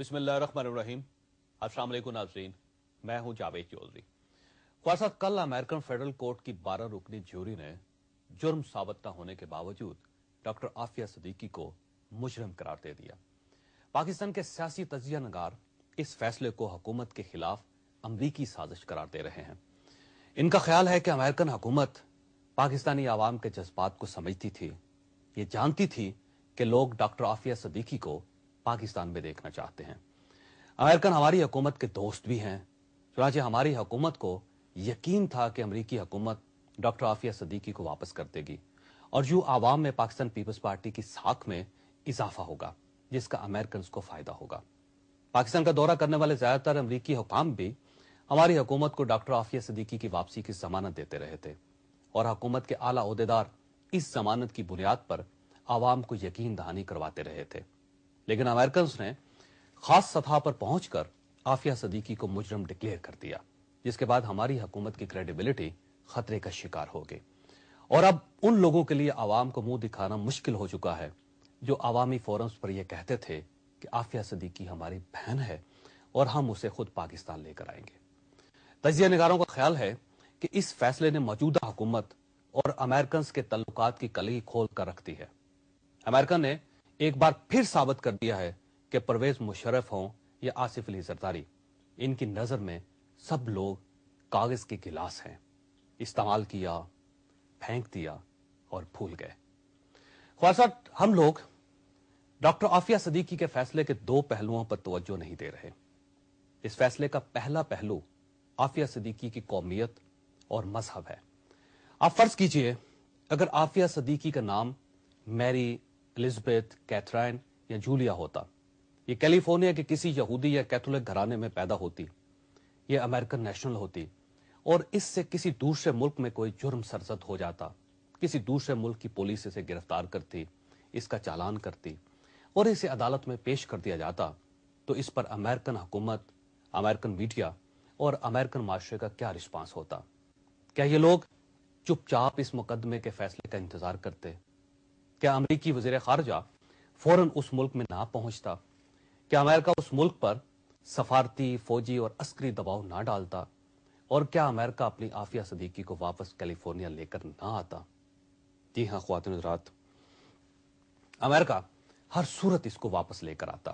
بسم اللہ الرحمن الرحیم۔ السلام علیکم ناظرین، میں ہوں جاوید چودھری۔ خواصہ کل امریکن فیڈرل کورٹ کی 12 رکنی جیوری نے جرم ثابت نہ ہونے کے باوجود ڈاکٹر عافیہ صدیقی کو مجرم قرار دے دیا۔ پاکستان کے سیاسی تجزیہ نگار اس فیصلے کو حکومت کے خلاف امریکی سازش قرار دے رہے ہیں۔ ان کا خیال ہے کہ امریکن حکومت پاکستانی عوام کے جذبات کو سمجھتی تھی، یہ جانتی تھی کہ لوگ ڈاکٹر عافیہ صدیقی کو پاکستان میں دیکھنا چاہتے ہیں۔ امریکن ہماری حکومت کے دوست بھی ہیں، چنانچہ ہماری حکومت کو یقین تھا کہ امریکی حکومت ڈاکٹر عافیہ صدیقی کو واپس کر دے گی اور جو عوام میں پاکستان پیپلز پارٹی کی ساکھ میں اضافہ ہوگا جس کا امریکنز کو فائدہ ہوگا۔ پاکستان کا دورہ کرنے والے زیادہ تر امریکی حکام بھی ہماری حکومت کو ڈاکٹر عافیہ صدیقی کی واپسی کی ضمانت دیتے رہے تھے اور حکومت کے اعلیٰ عہدیدار اس ضمانت کی بنیاد پر عوام کو یقین دہانی کرواتے رہے تھے، لیکن امریکنز نے خاص سطح پر پہنچ کر عافیہ صدیقی کو مجرم ڈکلیئر کر دیا، جس کے بعد ہماری حکومت کی کریڈیبلٹی خطرے کا شکار ہو گئی اور اب ان لوگوں کے لیے عوام کو منہ دکھانا مشکل ہو چکا ہے جو عوامی فورمز پر یہ کہتے تھے کہ عافیہ صدیقی ہماری بہن ہے اور ہم اسے خود پاکستان لے کر آئیں گے۔ تجزیہ نگاروں کا خیال ہے کہ اس فیصلے نے موجودہ حکومت اور امریکنز کے تعلقات کی کلی کھول کر رکھ دی ہے۔ امریکہ نے ایک بار پھر ثابت کر دیا ہے کہ پرویز مشرف ہوں یا آصف علی زرداری، ان کی نظر میں سب لوگ کاغذ کے گلاس ہیں، استعمال کیا، پھینک دیا اور بھول گئے۔ خلاصہ ہم لوگ ڈاکٹر عافیہ صدیقی کے فیصلے کے دو پہلوؤں پر توجہ نہیں دے رہے۔ اس فیصلے کا پہلا پہلو عافیہ صدیقی کی قومیت اور مذہب ہے۔ آپ فرض کیجئے اگر عافیہ صدیقی کا نام میری، الزبتھ، کیتھرائن یا جولیا ہوتا، یہ کیلیفورنیا کے کسی یہودی یا کیتھولک گھرانے میں پیدا ہوتی، یہ امریکن نیشنل ہوتی اور اس سے کسی دوسرے ملک میں کوئی جرم سرزد ہو جاتا، کسی دوسرے ملک کی پولیس اسے گرفتار کرتی، اس کا چالان کرتی اور اسے عدالت میں پیش کر دیا جاتا، تو اس پر امریکن حکومت، امریکن میڈیا اور امریکن معاشرے کا کیا رسپانس ہوتا؟ کیا یہ لوگ چپ چاپ اس مقدمے کے فیصلے کا انتظار کرتے؟ کیا امریکی وزیر خارجہ فوراً اس ملک میں نہ پہنچتا؟ کیا امریکہ اس ملک پر سفارتی، فوجی اور عسکری دباؤ نہ ڈالتا؟ اور کیا امریکہ اپنی عافیہ صدیقی کو واپس کیلیفورنیا لے کر نہ آتا؟ جی ہاں خواتین حضرات، امریکہ ہر صورت اس کو واپس لے کر آتا،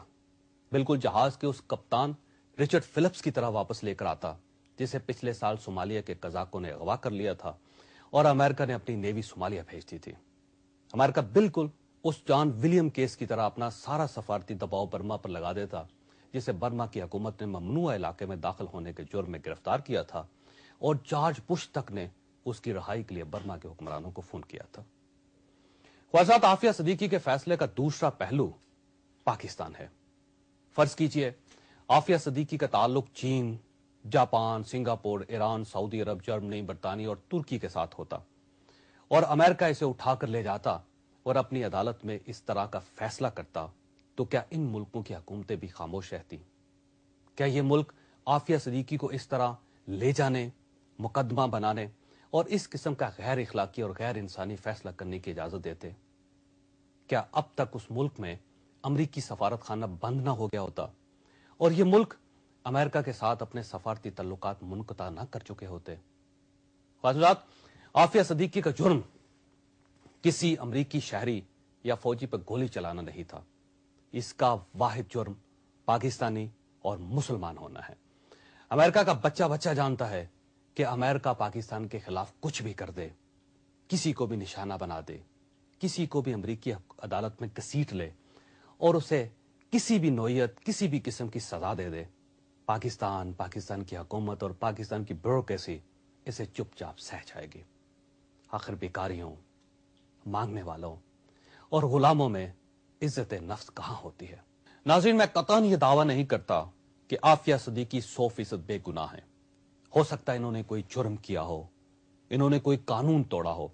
بالکل جہاز کے اس کپتان رچرڈ فلپس کی طرح واپس لے کر آتا جسے پچھلے سال صومالیہ کے قزاقوں نے اغوا کر لیا تھا اور امریکہ نے اپنی نیوی صومالیہ بھیج دی تھی۔ امریکہ بالکل اس جان ولیم کیس کی طرح اپنا سارا سفارتی دباؤ برما پر لگا دیتا جسے برما کی حکومت نے ممنوعہ علاقے میں داخل ہونے کے جرم میں گرفتار کیا تھا اور جارج بش تک نے اس کی رہائی کے لیے برما کے حکمرانوں کو فون کیا تھا۔ خواصات عافیہ صدیقی کے فیصلے کا دوسرا پہلو پاکستان ہے۔ فرض کیجئے عافیہ صدیقی کا تعلق چین، جاپان، سنگاپور، ایران، سعودی عرب، جرمنی، برطانیہ اور ترکی کے ساتھ ہوتا اور امریکہ اسے اٹھا کر لے جاتا اور اپنی عدالت میں اس طرح کا فیصلہ کرتا، تو کیا ان ملکوں کی حکومتیں بھی خاموش رہتی؟ کیا یہ ملک عافیہ صدیقی کو اس طرح لے جانے، مقدمہ بنانے اور اس قسم کا غیر اخلاقی اور غیر انسانی فیصلہ کرنے کی اجازت دیتے؟ کیا اب تک اس ملک میں امریکی سفارت خانہ بند نہ ہو گیا ہوتا اور یہ ملک امریکہ کے ساتھ اپنے سفارتی تعلقات منقطع نہ کر چکے ہوتے؟ حضرات، عافیہ صدیقی کا جرم کسی امریکی شہری یا فوجی پر گولی چلانا نہیں تھا، اس کا واحد جرم پاکستانی اور مسلمان ہونا ہے۔ امریکہ کا بچہ بچہ جانتا ہے کہ امریکہ پاکستان کے خلاف کچھ بھی کر دے، کسی کو بھی نشانہ بنا دے، کسی کو بھی امریکی عدالت میں گھسیٹ لے اور اسے کسی بھی نوعیت، کسی بھی قسم کی سزا دے دے، پاکستان کی حکومت اور پاکستان کی بیوروکریسی اسے چپ چاپ سہ جائے گی۔ آخر بیکاریوں، مانگنے والوں اور غلاموں میں عزت نفس کہاں ہوتی ہے؟ ناظرین، میں قطعاً یہ دعویٰ نہیں کرتا کہ عافیہ صدیقی 100% بے گناہ ہیں۔ ہو سکتا ہے انہوں نے کوئی جرم کیا ہو، انہوں نے کوئی قانون توڑا ہو،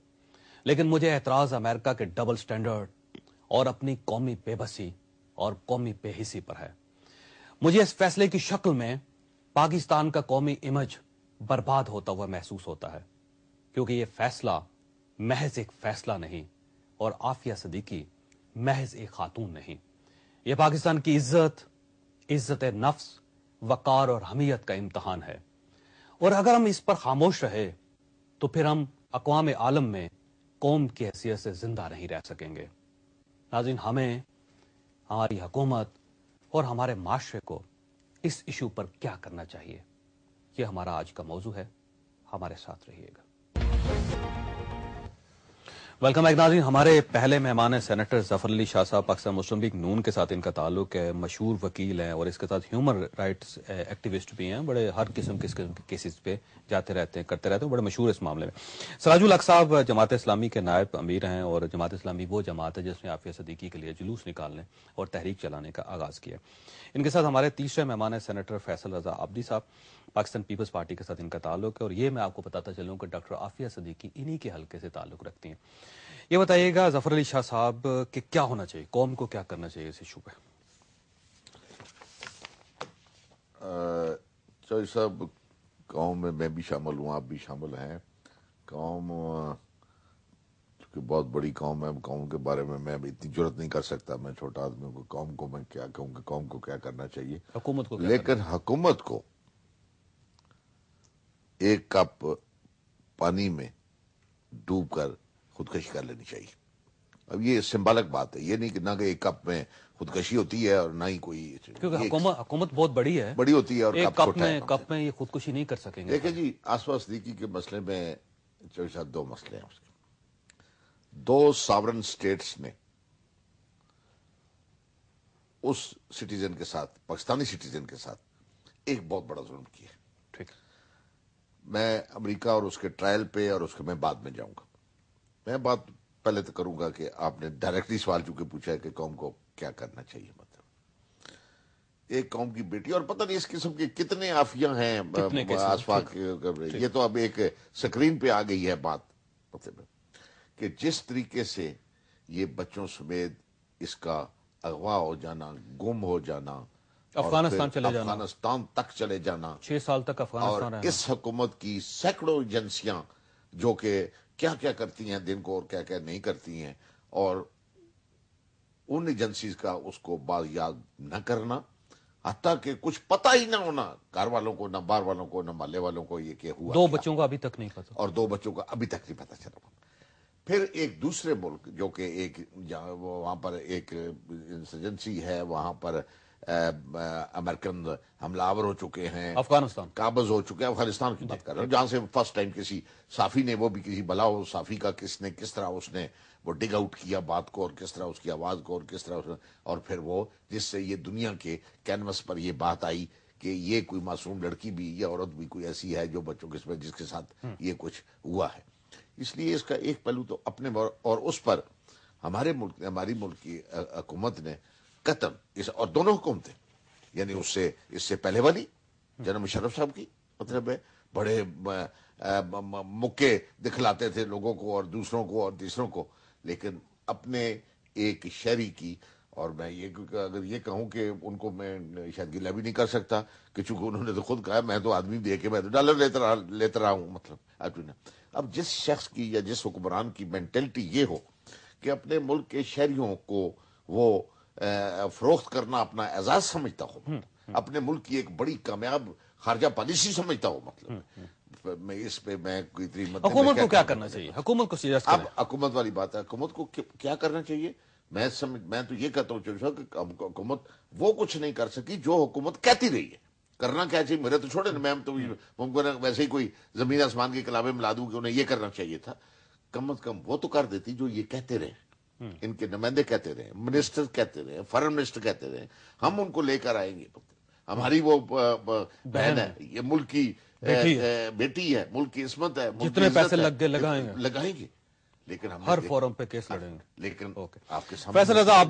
لیکن مجھے اعتراض امریکہ کے ڈبل سٹینڈرڈ اور اپنی قومی بے بسی اور قومی بے حسی پر ہے۔ مجھے اس فیصلے کی شکل میں پاکستان کا قومی امیج برباد ہوتا ہوا محسوس ہوتا ہے، کیونکہ یہ فیصلہ محض ایک فیصلہ نہیں اور عافیہ صدیقی محض ایک خاتون نہیں، یہ پاکستان کی عزت، عزت نفس، وقار اور حمیت کا امتحان ہے، اور اگر ہم اس پر خاموش رہے تو پھر ہم اقوام عالم میں قوم کی حیثیت سے زندہ نہیں رہ سکیں گے۔ ناظرین، ہمیں، ہماری حکومت اور ہمارے معاشرے کو اس ایشو پر کیا کرنا چاہیے، یہ ہمارا آج کا موضوع ہے۔ ہمارے ساتھ رہیے گا۔ ویلکم بیک ناظرین، ہمارے پہلے مہمان ہیں سینیٹر ظفر علی شاہ صاحب، پاکستان مسلم لیگ نون کے ساتھ ان کا تعلق ہے، مشہور وکیل ہیں اور اس کے ساتھ ہیومن رائٹس ایکٹیوسٹ بھی ہیں، بڑے ہر قسم کے کیسز پہ جاتے رہتے ہیں، کرتے رہتے ہیں، بڑے مشہور اس معاملے میں۔ سراج الحق صاحب جماعت اسلامی کے نائب امیر ہیں، اور جماعت اسلامی وہ جماعت ہے جس نے عافیہ صدیقی کے لیے جلوس نکالنے اور تحریک چلانے کا آغاز کیا۔ ان کے ساتھ ہمارے تیسرے مہمان ہیں سینیٹر فیصل رضا عابدی صاحب، پاکستان پیپلز پارٹی کے ساتھ ان کا تعلق ہے، اور یہ میں آپ کو بتاتا چلوں کہ ڈاکٹر عافیہ صدیقی انہی کے حلقے سے تعلق رکھتی ہیں۔ یہ بتائیے گا ظفر علی شاہ صاحب کہ کیا ہونا چاہیے، قوم کو کیا کرنا چاہیے اس ایشو پہ؟ چوہدری صاحب، قوم میں بھی شامل ہوں، آپ بھی شامل ہیں۔ قوم چونکہ بہت بڑی قوم ہے، قوم کے بارے میں اتنی جرت نہیں کر سکتا، میں چھوٹا آدمی ہوں، قوم کو میں کیا کہوں کہ قوم کو کیا کرنا چاہیے، حکومت کو کیا لیکن حکومت کو ایک کپ پانی میں ڈوب کر خودکشی کر لینی چاہیے۔ اب یہ سمبالک بات ہے، یہ نہیں کہ نہ کہ ایک کپ میں خودکشی ہوتی ہے اور نہ ہی کوئی، کیونکہ حکومت بہت بڑی ہے، بڑی ہوتی ہے اور ایک کپ چھوٹا ہے۔ کپ میں یہ خودکشی نہیں کر سکیں گے۔ دیکھیں جی، آصف صدیقی کے مسئلے میں چوہدری صاحب دو مسئلے ہیں اس کے۔ دو ساورن سٹیٹس نے اس سٹیزن کے ساتھ، پاکستانی سٹیزن کے ساتھ ایک بہت بڑا ظلم کیا ہے۔ ٹھیک، میں امریکہ اور اس کے ٹرائل پہ اور اس کے میں بعد میں جاؤں گا۔ میں بات پہلے تو کروں گا کہ آپ نے ڈائریکٹلی سوال چونکہ پوچھا ہے کہ قوم کو کیا کرنا چاہیے۔ مطلب ایک قوم کی بیٹی، اور پتہ نہیں اس قسم کے کتنے عافیہ ہیں آسفاق، یہ تو اب ایک سکرین پہ آ گئی ہے بات، مطلب کہ جس طریقے سے یہ بچوں سمیت اس کا اغوا ہو جانا، گم ہو جانا، افغانستان چلے جانا، افغانستان تک چلے جانا، 6 سال تک اور افغانستان رہنا، اس حکومت کی سینکڑوں ایجنسیاں جو کہ کیا کیا کرتی ہیں دن کو اور کیا کیا نہیں کرتی ہیں، اور ان ایجنسیز کا اس کو بات یاد نہ کرنا، حتیٰ کہ کچھ پتہ ہی نہ ہونا گھر والوں کو، نہ باہر والوں کو، نہ محلے والوں کو، یہ کہ ہوا 2 کیا، بچوں کا ابھی تک نہیں پتا، اور 2 بچوں کا ابھی تک نہیں پتہ چلا۔ پھر ایک دوسرے ملک جو کہ ایک وہاں پر ایک انسرجنسی ہے، وہاں پر امریکن حملہ آور ہو چکے ہیں، افغانستان قابض ہو چکے ہیں، افغانستان کی بات کر رہا ہوں، جہاں سے فرسٹ ٹائم کسی صحافی نے، وہ بھی کسی بلاؤ صحافی کا، کس طرح اس نے وہ ڈگ آؤٹ کیا بات کو، اور کس طرح اس کی آواز کو، اور کس طرح اور پھر وہ جس سے یہ دنیا کے کینوس پر یہ بات آئی کہ یہ کوئی معصوم لڑکی بھی، یہ عورت بھی کوئی ایسی ہے جو بچوں کے جس کے ساتھ یہ کچھ ہوا ہے۔ اس لیے اس کا ایک پہلو تو اپنے، اور اس پر ہماری ملک کی حکومت نے قطعاً اور دونوں حکومتیں، یعنی اس سے پہلے والی جناب مشرف صاحب کی، مطلب ہے بڑے مکے دکھلاتے تھے لوگوں کو اور دوسروں کو اور تیسروں کو، لیکن اپنے ایک شہری کی، اور میں یہ اگر یہ کہوں کہ ان کو میں شاید گلہ بھی نہیں کر سکتا کہ چونکہ انہوں نے تو خود کہا میں تو آدمی دے کے میں تو ڈالر لیتا رہا ہوں، مطلب اب جس شخص کی یا جس حکمران کی مینٹلٹی یہ ہو کہ اپنے ملک کے شہریوں کو وہ فروخت کرنا اپنا اعزاز سمجھتا ہو، اپنے ملک کی ایک بڑی کامیاب خارجہ پالیسی سمجھتا ہو، مطلب میں اس پہ میں کوئی حکومت کو کیا کرنا چاہیے، حکومت کو سیریس اب حکومت والی بات ہے، حکومت کو کیا کرنا چاہیے، میں تو یہ کہتا ہوں کہ حکومت وہ کچھ نہیں کر سکی جو حکومت کہتی رہی ہے کرنا کیا چاہیے۔ میرے تو چھوڑے نا، میں تو ممکن ہے ویسے ہی کوئی زمین آسمان کے کلابے ملا دوں کہ انہیں یہ کرنا چاہیے تھا، کم از کم وہ تو کر دیتی جو یہ کہتے رہے، ان کے نمائندے کہتے رہے، منسٹر کہتے رہے، فارن منسٹر کہتے رہے، ہم ان کو لے کر آئیں گے، ہماری وہ بہن ہے، یہ ملک کی بیٹی ہے، ملک کی عصمت ہے، جتنے پیسے لگائیں گے، لیکن ہم ہر فورم پہ کیس لڑیں گے، لیکن آپ کے فیصل رضا